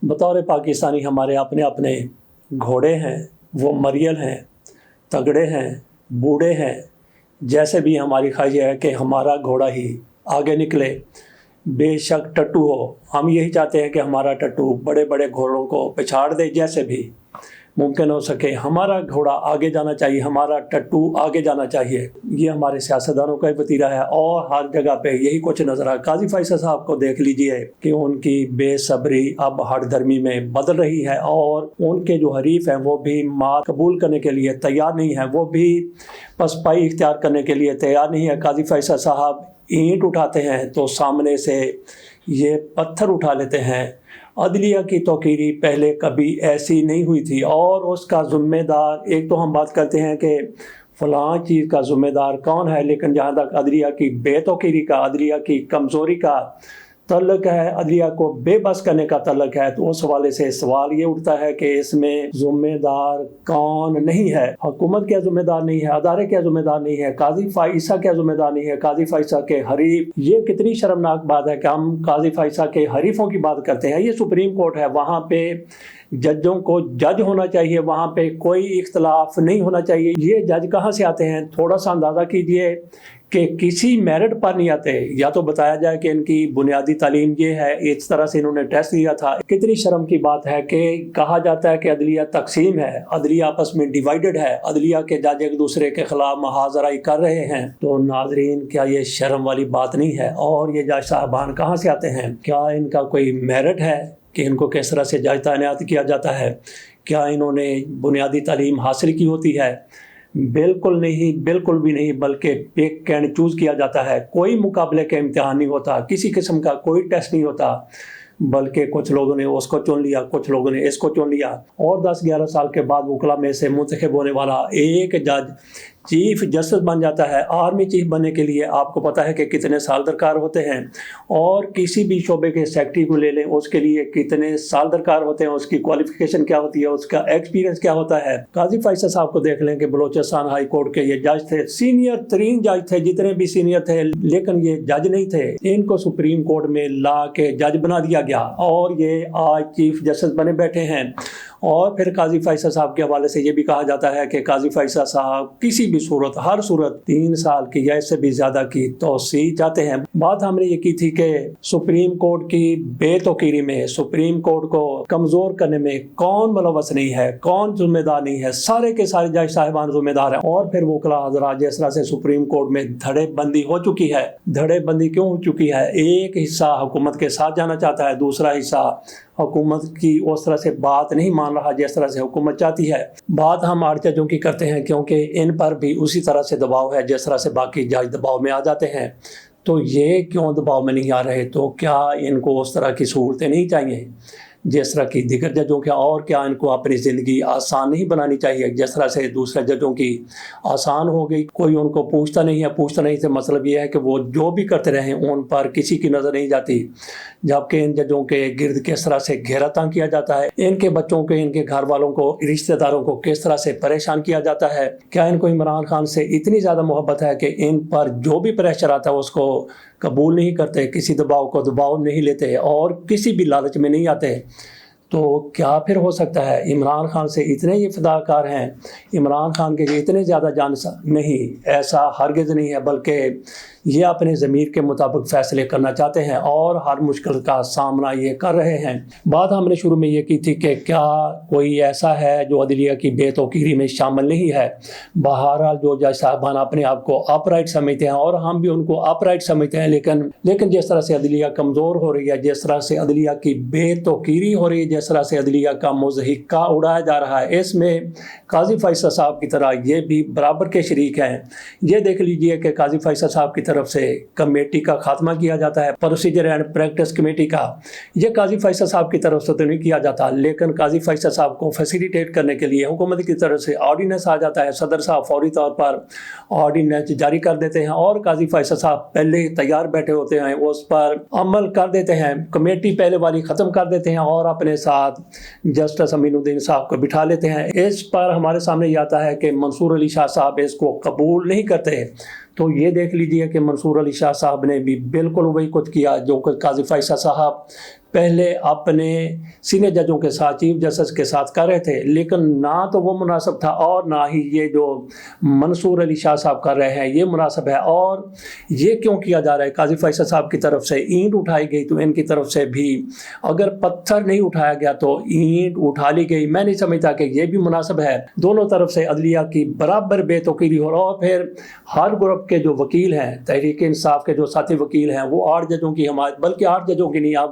बतौर पाकिस्तानी हमारे अपने अपने घोड़े हैं, वो मरियल हैं, तगड़े हैं, बूढ़े हैं। जैसे भी हमारी ख्वाहिश है कि हमारा घोड़ा ही आगे निकले, बेशक टट्टू हो। हम यही चाहते हैं कि हमारा टट्टू बड़े बड़े घोड़ों को पिछाड़ दे, जैसे भी मुमकिन हो सके हमारा घोड़ा आगे जाना चाहिए, हमारा टट्टू आगे जाना चाहिए। ये हमारे सियासतदानों का वतीरा है और हर जगह पे यही कुछ नजर आ। काजी फैसल साहब को देख लीजिए कि उनकी बेसब्री अब हठधर्मी में बदल रही है और उनके जो हरीफ हैं वो भी मात कबूल करने के लिए तैयार नहीं है, वो भी पसपाई इख्तियार करने के लिए तैयार नहीं है। काजी फैसल साहब ईंट उठाते हैं तो सामने से ये पत्थर उठा लेते हैं। अदलिया की तौकीरी पहले कभी ऐसी नहीं हुई थी और उसका ज़िम्मेदार, एक तो हम बात करते हैं कि फ़लाँ चीज़ का ज़िम्मेदार कौन है, लेकिन जहाँ तक अदलिया की बेतौकीरी का, अदलिया की कमज़ोरी का तल्लुक़ है, अदलिया को बेबस करने का तल्लुक़ है, तो उस हवाले से सवाल ये उठता है कि इसमें ज़िम्मेदार कौन नहीं है। हुकूमत क्या ज़िम्मेदार नहीं है, अदारे क्या ज़िम्मेदार नहीं है, काजी फ़ाइसा क्या ज़िम्मेदार नहीं है, काजी फ़ाइसा के हरीफ। ये कितनी शर्मनाक बात है कि हम काजी फ़ाइसा के हरीफों की बात करते हैं। ये सुप्रीम कोर्ट है, वहाँ पे जजों को जज होना चाहिए, वहाँ पे कोई इख्तलाफ नहीं होना चाहिए। ये जज कहाँ से आते हैं? थोड़ा सा अंदाज़ा कीजिए कि किसी मेरिट पर नहीं आते। या तो बताया जाए कि इनकी बुनियादी तालीम ये है, इस तरह से इन्होंने टेस्ट दिया था। कितनी शर्म की बात है कि कहा जाता है कि अदलिया तकसीम है, अदलिया आपस में डिवाइडेड है, अदलिया के जज एक दूसरे के खिलाफ मुहाज़राई कर रहे हैं। तो नाजरीन, क्या ये शर्म वाली बात नहीं है? और ये जज साहबान कहाँ से आते हैं? क्या इनका कोई मेरिट है कि इनको किस तरह से जज तैनात किया जाता है? क्या इन्होंने बुनियादी तालीम हासिल की होती है? बिल्कुल नहीं, बिल्कुल भी नहीं, बल्कि पिक एंड चूज़ किया जाता है। कोई मुकाबले का इम्तिहान नहीं होता, किसी किस्म का कोई टेस्ट नहीं होता, बल्कि कुछ लोगों ने उसको चुन लिया, कुछ लोगों ने इसको चुन लिया। और 10-11 साल के बाद वकला में से मुंतखब होने वाला एक जज चीफ जस्टिस बन जाता है। आर्मी चीफ बनने के लिए आपको पता है कि कितने साल दरकार होते हैं, और किसी भी शोबे के सेक्रेटरी को ले लें, उसके लिए कितने साल दरकार होते हैं, उसकी क्वालिफिकेशन क्या होती है, उसका एक्सपीरियंस क्या होता है। काजी फैसल साहब को देख लें कि बलोचिस्तान हाई कोर्ट के ये जज थे, सीनियर तरीन जज थे, जितने भी सीनियर थे, लेकिन ये जज नहीं थे। इनको सुप्रीम कोर्ट में ला के जज बना दिया गया और ये आज चीफ जस्टिस बने बैठे हैं। और फिर काजी फैसल साहब के हवाले से ये भी कहा जाता है कि काजी फैसल साहब किसी भी सूरत, हर सूरत 3 साल की या इससे भी ज़्यादा की तौसी चाहते हैं। बात हमने ये की थी कि सुप्रीम कोर्ट की बेतौकीरी में, सुप्रीम कोर्ट को कमज़ोर करने में कौन मुलव्वस नहीं है, कौन जिम्मेदार नहीं है? सारे के सारे जज साहिबान जिम्मेदार हैं। और फिर वकला हज़रात जिस तरह से सुप्रीम कोर्ट में धड़ेबंदी हो चुकी है। धड़ेबंदी क्यों हो चुकी है? एक हिस्सा हुकूमत के साथ जाना चाहता है, दूसरा हिस्सा हुकूमत की उस तरह से बात नहीं मान रहा जिस तरह से हुकूमत चाहती है। बात हम आठ जजों की करते हैं क्योंकि इन पर भी उसी तरह से दबाव है जिस तरह से बाकी जज दबाव में आ जाते हैं। तो ये क्यों दबाव में नहीं आ रहे? तो क्या इनको उस तरह की सहूलतें नहीं चाहिए जिस तरह की दिगर जजों के? और क्या इनको अपनी ज़िंदगी आसान नहीं बनानी चाहिए जिस तरह से दूसरे जजों की आसान हो गई? कोई उनको पूछता नहीं है। पूछता नहीं से मतलब ये है कि वो जो भी करते रहें उन पर किसी की नज़र नहीं जाती, जबकि इन जजों के गिर्द किस तरह से घेरा तंग किया जाता है, इनके बच्चों के, इनके घर वालों को, रिश्तेदारों को किस तरह से परेशान किया जाता है। क्या इनको इमरान खान से इतनी ज़्यादा मोहब्बत है कि इन पर जो भी प्रेशर आता है उसको कबूल नहीं करते, किसी दबाव को दबाव नहीं लेते और किसी भी लालच में नहीं आते? तो क्या फिर हो सकता है इमरान खान से इतने ये फ़िदाकार हैं, इमरान खान के इतने ज़्यादा जानसार नहीं? ऐसा हरगिज़ नहीं है, बल्कि ये अपने ज़मीर के मुताबिक फ़ैसले करना चाहते हैं और हर मुश्किल का सामना ये कर रहे हैं। बात हमने शुरू में ये की थी कि क्या कोई ऐसा है जो अदलिया की बेतौकीरी में शामिल नहीं है? बहरहाल जो जज साहबान अपने आप को अपराइट समझते हैं और हम भी उनको अपराइट समझते हैं, लेकिन जिस तरह से अदलिया कमज़ोर हो रही है, जिस तरह से अदलिया की बेतौकीरी हो रही है, जिस तरह से अदलिया का मुज़हिक्का उड़ाया जा रहा है, इसमें काजी फैसल साहब की तरह ये भी बराबर के शरीक हैं। ये देख लीजिए कि काजी फैसल साहब की तरफ से कमेटी का खात्मा किया जाता है, प्रोसीजर एंड प्रैक्टिस कमेटी का। ये काजी फैसल साहब की तरफ से तो नहीं किया जाता, लेकिन काजी फैसल साहब को फैसिलिटेट करने के लिए हुकूमत की तरफ से ऑर्डिनेंस आ जाता है। सदर साहब फौरी तौर पर ऑर्डिनेंस जारी कर देते हैं और काजी फैसल साहब पहले ही तैयार बैठे होते हैं, उस पर अमल कर देते हैं। कमेटी पहले वाली ख़त्म कर देते हैं और अपने साथ जस्टिस अमीनुद्दीन साहब को बिठा लेते हैं। इस पर हमारे सामने ये आता है कि मंसूर अली शाह साहब इसको कबूल नहीं करते। तो ये देख लीजिए कि मंसूर अली शाह साहब ने भी बिल्कुल वही कुछ किया जो काजी फैसल साहब پہلے اپنے سینئر ججوں کے ساتھ چیف جسٹس کے ساتھ کر رہے تھے، لیکن نہ تو وہ مناسب تھا اور نہ ہی یہ جو منصور علی شاہ صاحب کر رہے ہیں یہ مناسب ہے۔ اور یہ کیوں کیا جا رہا ہے؟ قاضی فیصل صاحب کی طرف سے اینٹ اٹھائی گئی تو ان کی طرف سے بھی اگر پتھر نہیں اٹھایا گیا تو اینٹ اٹھا لی گئی۔ میں نہیں سمجھتا کہ یہ بھی مناسب ہے۔ دونوں طرف سے عدلیہ کی برابر بے توقیری ہو رہا، اور پھر ہر گروپ کے جو وکیل ہیں، تحریک انصاف کے جو ساتھی وکیل ہیں، وہ 8 ججوں کی حمایت، بلکہ 8 ججوں کی نہیں، اب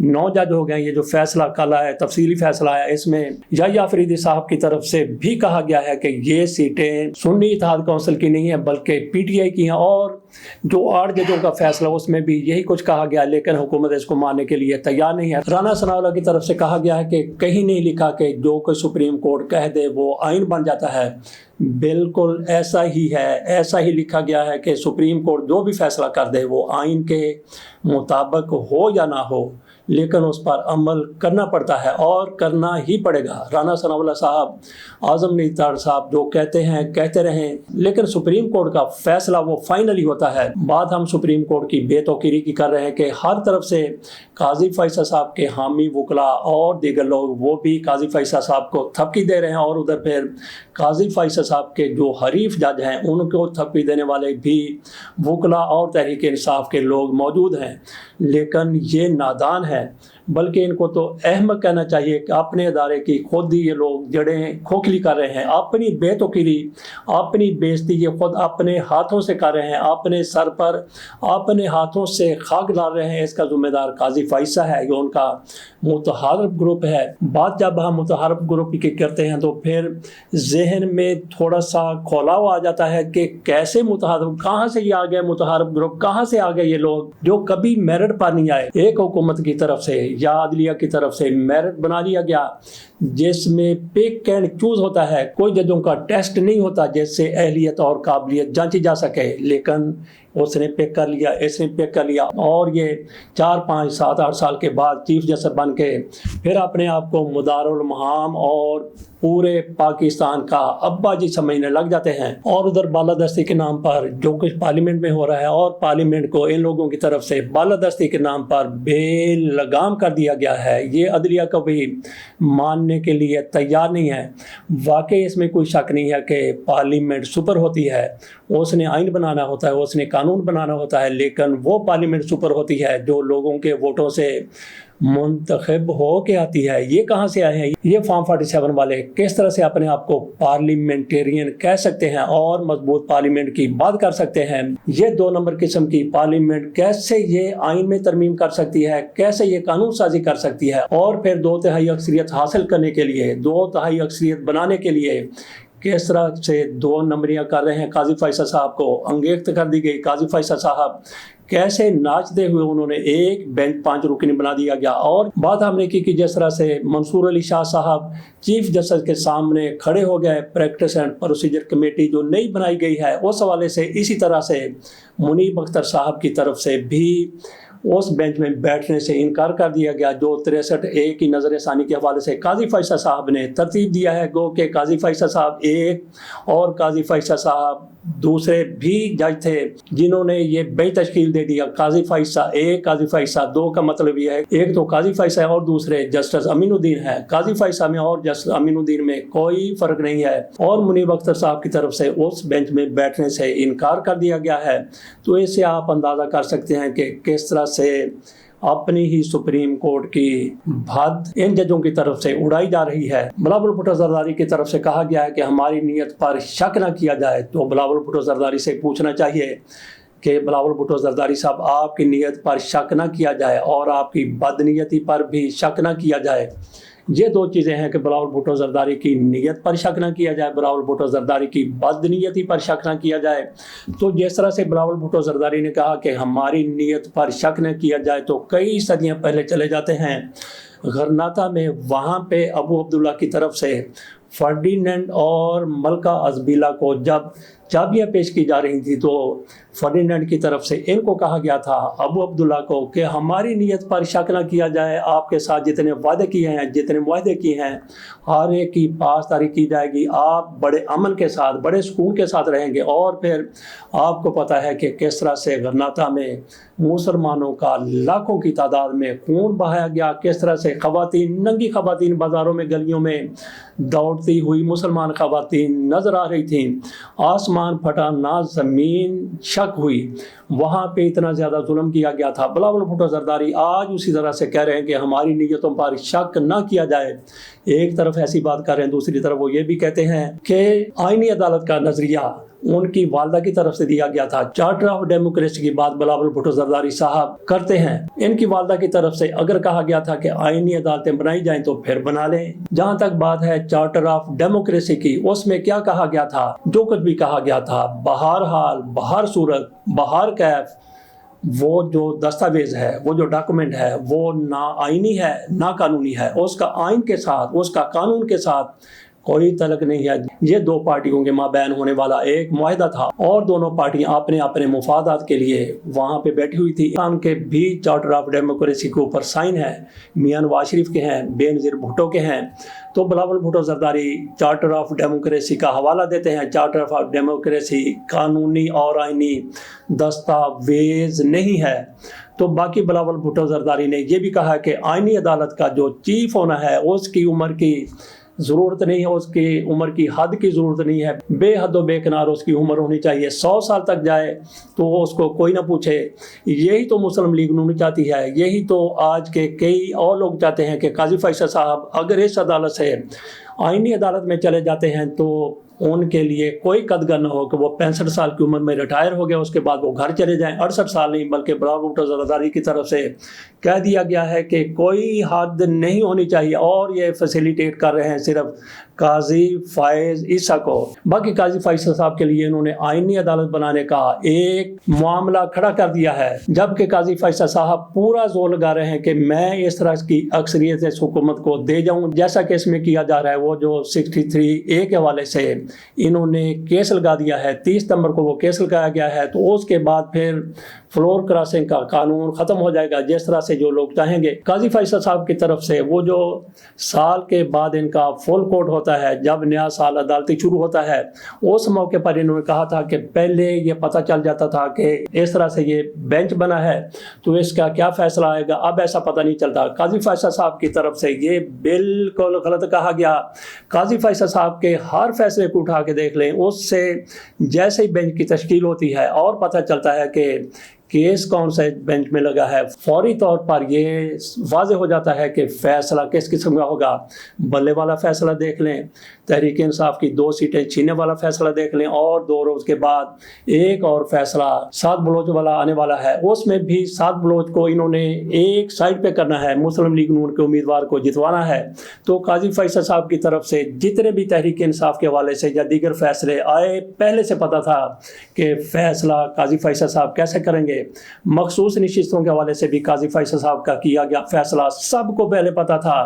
9 جج ہو گئے۔ یہ جو فیصلہ کل ہے، تفصیلی فیصلہ ہے، اس میں یحییٰ فریدی صاحب کی طرف سے بھی کہا گیا ہے کہ یہ سیٹیں سنی اتحاد کونسل کی نہیں ہیں بلکہ پی ٹی آئی کی ہیں، اور جو 8 ججوں کا فیصلہ اس میں بھی یہی کچھ کہا گیا، لیکن حکومت اس کو ماننے کے لیے تیار نہیں ہے۔ رانا ثناء اللہ کی طرف سے کہا گیا ہے کہ کہیں نہیں لکھا کہ جو کوئی سپریم کورٹ کہہ دے وہ آئین بن جاتا ہے۔ بالکل ایسا ہی ہے، ایسا ہی لکھا گیا ہے کہ سپریم کورٹ جو بھی فیصلہ کر دے وہ آئین کے مطابق ہو یا نہ ہو، لیکن اس پر عمل کرنا پڑتا ہے اور کرنا ہی پڑے گا۔ رانا ثناء اللہ صاحب، اعظم نیتار صاحب جو کہتے ہیں کہتے رہیں، لیکن سپریم کورٹ کا فیصلہ وہ فائنلی ہوتا ہے۔ بات ہم سپریم کورٹ کی بے توقیری کی کر رہے ہیں کہ ہر طرف سے قاضی فیصل صاحب کے حامی وکلاء اور دیگر لوگ وہ بھی قاضی فیصل صاحب کو تھپکی دے رہے ہیں، اور ادھر پھر قاضی فیصل صاحب کے جو حریف جج ہیں ان کو تھپکی دینے والے بھی وکلاء اور تحریک انصاف کے لوگ موجود ہیں۔ لیکن یہ نادان ہے، بلکہ ان کو تو احمق کہنا چاہیے کہ اپنے ادارے کی خود ہی یہ لوگ جڑیں کھوکھلی کر رہے ہیں، اپنی بے توقیری، اپنی بےزتی یہ خود اپنے ہاتھوں سے کر رہے ہیں، اپنے سر پر اپنے ہاتھوں سے خاک ڈال رہے ہیں۔ اس کا ذمہ دار قاضی فیصل ہے، یہ ان کا متحارب گروپ ہے۔ بات جب ہم متحارب گروپ کی کرتے ہیں تو پھر ذہن میں تھوڑا سا کھولاؤ آ جاتا ہے کہ کیسے متحارب، کہاں سے یہ آ گئے متحارب گروپ، کہاں سے آ گئے یہ لوگ جو کبھی میرٹ پر نہیں آئے۔ ایک حکومت کی طرف سے یا عدلیہ کی طرف سے میرٹ بنا لیا گیا جس میں پک اینڈ چوز ہوتا ہے، کوئی ججوں کا ٹیسٹ نہیں ہوتا جس سے اہلیت اور قابلیت جانچی جا سکے، لیکن اس نے پک کر لیا، اس نے پک کر لیا، اور یہ 4 5 7 8 سال کے بعد چیف جسٹس بن کے پھر اپنے آپ کو مدار المہام اور پورے پاکستان کا ابا جی سمجھنے لگ جاتے ہیں۔ اور ادھر بالادستی کے نام پر جو کچھ پارلیمنٹ میں ہو رہا ہے، اور پارلیمنٹ کو ان لوگوں کی طرف سے بالادستی کے نام پر بے لگام کر دیا گیا ہے، یہ عدلیہ کو بھی ماننے کے لیے تیار نہیں ہے۔ واقعی اس میں کوئی شک نہیں ہے کہ پارلیمنٹ سپر ہوتی ہے، اس نے آئین بنانا ہوتا ہے، اس نے قانون بنانا ہوتا ہے، لیکن وہ پارلیمنٹ سپر ہوتی ہے جو لوگوں کے ووٹوں سے منتخب ہو کے آتی ہے۔ یہ کہاں سے آئے ہیں؟ یہ فارم 47 والے کس طرح سے اپنے آپ کو پارلیمنٹیرین کہہ سکتے ہیں اور مضبوط پارلیمنٹ کی بات کر سکتے ہیں؟ یہ 2 نمبر قسم کی پارلیمنٹ کیسے یہ آئین میں ترمیم کر سکتی ہے، کیسے یہ قانون سازی کر سکتی ہے، اور پھر 2/3 اکثریت حاصل کرنے کے لیے، 2/3 اکثریت بنانے کے لیے کس طرح سے 2 نمبریاں کر رہے ہیں۔ قاضی فیصل صاحب کو انگیخت کر دی گئی، قاضی فیصل صاحب کیسے ناچتے ہوئے انہوں نے ایک بینچ 5 رکنی بنا دیا گیا۔ اور بات ہم نے کی کہ جس طرح سے منصور علی شاہ صاحب چیف جسٹس کے سامنے کھڑے ہو گئے، پریکٹس اینڈ پروسیجر کمیٹی جو نئی بنائی گئی ہے اس حوالے سے، اسی طرح سے منیب اختر صاحب کی طرف سے بھی اس بینچ میں بیٹھنے سے انکار کر دیا گیا، جو 63A کی نظر ثانی کے حوالے سے قاضی فیصل صاحب نے ترتیب دیا ہے۔ گو کہ قاضی فیصل صاحب ایک اور قاضی فیصل صاحب دوسرے بھی جج تھے جنہوں نے یہ بینچ تشکیل دے دیا۔ قاضی فیصل 1، قاضی فیصل 2 کا مطلب یہ ہے ایک تو قاضی فیصل اور دوسرے جسٹس امین الدین ہے۔ قاضی فیصل میں اور جسٹس امین الدین میں کوئی فرق نہیں ہے، اور منیب اختر صاحب کی طرف سے اس بینچ میں بیٹھنے سے انکار کر دیا گیا ہے۔ تو اس سے آپ اندازہ کر سکتے ہیں کہ کس طرح سے اپنی ہی سپریم کورٹ کی بھد ان ججوں کی طرف سے اڑائی جا رہی ہے۔ بلاول بھٹو زرداری کی طرف سے کہا گیا ہے کہ ہماری نیت پر شک نہ کیا جائے، تو بلاول بھٹو زرداری سے پوچھنا چاہیے کہ بلاول بھٹو زرداری صاحب، آپ کی نیت پر شک نہ کیا جائے اور آپ کی بدنیتی پر بھی شک نہ کیا جائے۔ یہ 2 چیزیں ہیں کہ بلاول بھٹو زرداری کی نیت پر شک نہ کیا جائے، بلاول بھٹو زرداری کی بدنیتی پر شک نہ کیا جائے۔ تو جس طرح سے بلاول بھٹو زرداری نے کہا کہ ہماری نیت پر شک نہ کیا جائے، تو کئی صدیاں پہلے چلے جاتے ہیں غرناطہ میں، وہاں پہ ابو عبداللہ کی طرف سے فرڈینینڈ اور ملکہ ازبیلا کو جب चाबियाँ पेश की जा रही थी तो फर्डिनेंड की तरफ से इनको कहा गया था, अबू अब्दुल्ला को, कि हमारी नीयत पर शक न किया जाए, आपके साथ जितने वादे किए हैं, जितने मुआहदे किए हैं, हर एक की पासदारी की जाएगी, आप बड़े अमन के साथ, बड़े सुकून के साथ रहेंगे। और फिर आपको पता है कि किस तरह से गरनाता में मुसलमानों का लाखों की तादाद में खून बहाया गया, किस तरह से ख़वातीन, नंगी ख़वातीन बाज़ारों में, गलियों में दौड़ती हुई मुसलमान ख़वातीन नज़र आ रही थीं। आसमान फटा, ना ज़मीन शक हुई, वहाँ पे इतना ज़्यादा जुल्म किया गया था। बिलावल भुट्टो ज़रदारी आज उसी तरह से कह रहे हैं कि हमारी नीयतों पर शक ना किया जाए। एक तरफ ऐसी बात कर रहे हैं, दूसरी तरफ वो ये भी कहते हैं कि आईनी अदालत का नज़रिया उनकी वालदा की तरफ से दिया गया था। चार्टर ऑफ डेमोक्रेसी की बात बिलावल भुट्टो ज़रदारी साहब करते हैं। इनकी वालदा की तरफ से अगर कहा गया था कि आईनी अदालतें बनाई जाएं तो फिर बना लें। जहाँ तक बात है चार्टर ऑफ डेमोक्रेसी की, उसमें क्या कहा गया था? जो कुछ भी कहा गया था, बहर हाल, बहर सूरत, बहर कैफ, वो जो दस्तावेज है, वो जो डॉक्यूमेंट है, वो ना आईनी है ना कानूनी है। उसका आइन के साथ, उसका कानून के साथ कोई तलक नहीं है। ये दो पार्टियों के माबैन होने वाला एक मुआहदा था और दोनों पार्टियां अपने अपने मुफादात के लिए वहाँ पे बैठी हुई थी। इमरान के भी चार्टर ऑफ डेमोक्रेसी के ऊपर साइन है, मियां नवाज शरीफ के हैं, बेनज़ीर भुट्टो के हैं। तो Bilawal Bhutto Zardari charter of democracy का हवाला देते हैं। चार्टर ऑफ डेमोक्रेसी कानूनी और आइनी दस्तावेज नहीं है। तो बाकी बिलावल भुट्टो ज़रदारी ने यह भी कहा कि आइनी अदालत का जो चीफ होना है उसकी उम्र की ज़रूरत नहीं है, उसकी उम्र की हद की ज़रूरत नहीं है, बेहद व बेकनार उसकी उम्र होनी चाहिए। 100 साल तक जाए तो उसको कोई ना पूछे। यही तो मुस्लिम लीग नून चाहती है, यही तो आज के कई और लोग चाहते हैं कि काजी फैसल साहब अगर इस अदालत से आईनी अदालत में चले जाते हैं तो उनके लिए कोई कदगर न हो कि वो 65 साल की उम्र में रिटायर हो गया, उसके बाद वो घर चले जाएं। 68 साल नहीं बल्कि बिलावल भुट्टो ज़रदारी की तरफ से कह दिया गया है कि कोई हद नहीं होनी चाहिए और ये फैसिलिटेट कर रहे हैं सिर्फ काजी फ़ाइज़ ईसा को। बाकी काजी फैसल साहब के लिए इन्होंने आईनी अदालत बनाने का एक मामला खड़ा कर दिया है, जबकि काजी फैसल साहब पूरा जोर लगा रहे हैं कि मैं इस तरह की अक्सरियत इस हुकूमत को दे जाऊं, जैसा कि इसमें किया जा रहा है। वो जो 63A के हवाले से इन्होंने केस लगा दिया है, 30 सितंबर को वो केस लगाया गया है, तो उसके बाद फिर फ्लोर क्रॉसिंग का कानून ख़त्म हो जाएगा जिस तरह से जो लोग चाहेंगे। काजी फैसल साहब की तरफ से वो जो साल के बाद इनका फुल कोर्ट होता है, जब नया साल अदालती शुरू होता है, उस मौके पर इन्होंने कहा था कि पहले ये पता चल जाता था कि इस तरह से ये बेंच बना है तो इसका क्या फ़ैसला आएगा, अब ऐसा पता नहीं चलता। काजी फैसल साहब की तरफ से ये बिल्कुल गलत कहा गया। काजी फैसल साहब के हर फैसले को उठा के देख लें, उससे जैसे ही बेंच की तश्कील होती है और पता चलता है कि केस कौन सा बेंच में लगा है, फौरी तौर पर ये वाज़ेह हो जाता है कि फ़ैसला किस किस्म का होगा। बल्ले वाला फ़ैसला देख लें, तहरीक इंसाफ की 2 सीटें छीनने वाला फ़ैसला देख लें, और 2 रोज़ के बाद एक और फ़ैसला सात बलोच वाला आने वाला है। उसमें भी सात बलोच को इन्होंने एक साइड पे करना है, मुस्लिम लीग नून के उम्मीदवार को जितवाना है। तो काजी फैसल साहब की तरफ से जितने भी तहरीक इंसाफ के हवाले से या दीगर फ़ैसले आए, पहले से पता था कि फ़ैसला काजी फैसल साहब कैसे करेंगे। मखसूस नशिस्तों के हवाले से भी काजी फैसल साहब का किया गया फैसला सबको पहले पता था।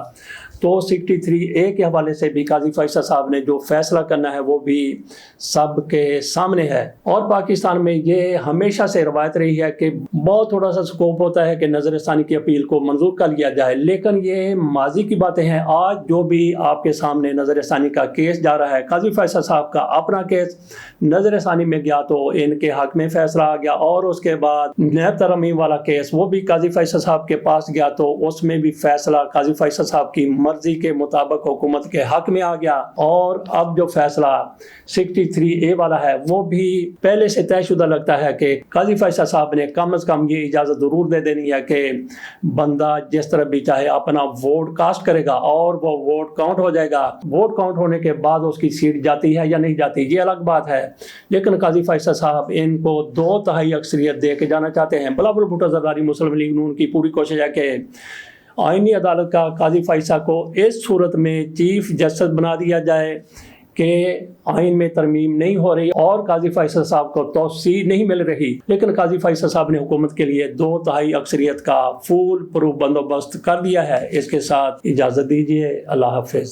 तो 63A के हवाले से भी काजी फैसल साहब ने जो फैसला करना है वो भी सबके सामने है। और पाकिस्तान में ये हमेशा से रवायत रही है कि बहुत थोड़ा सा स्कोप होता है कि नज़र षानी की अपील को मंजूर कर लिया जाए, लेकिन ये माजी की बातें हैं। आज जो भी आपके सामने नज़र षानी का केस जा रहा है, काजी फैसल साहब का अपना केस नज़र षानी में गया तो इनके हक में फैसला आ गया, और उसके बाद नैब तरमीम वाला केस वो भी काजी फैसल साहब के पास गया तो उसमें भी फैसला काजी फैसल साहब की मर्जी के मुताबिक हुकूमत के हक में आ गया। और अब जो फैसला 63A वाला है वो भी पहले से तयशुदा लगता है कि काजी फैसल साहब ने कम से कम ये इजाज़त ज़रूर दे देनी है कि बंदा जिस तरह भी चाहे अपना वोट कास्ट करेगा और वो वोट काउंट हो जाएगा। वोट काउंट होने के बाद उसकी सीट जाती है या नहीं जाती ये अलग बात है, लेकिन काजी फैसल साहब इनको 2/3 अक्सरियत दे के जाना चाहते हैं। बिलावल भुट्टो ज़रदारी मुस्लिम लीग नून की पूरी कोशिश है कि आईनी अदालत का काजी फैसल को इस सूरत में चीफ जस्टिस बना दिया जाए कि आइन में तरमीम नहीं हो रही और काजी फैसल साहब को तौसीह नहीं मिल रही, लेकिन काजी फैसल साहब ने हुकूमत के लिए 2/3 अक्सरियत का फुल प्रूफ बंदोबस्त कर दिया है। इसके साथ इजाज़त दीजिए, अल्लाह हाफिज़।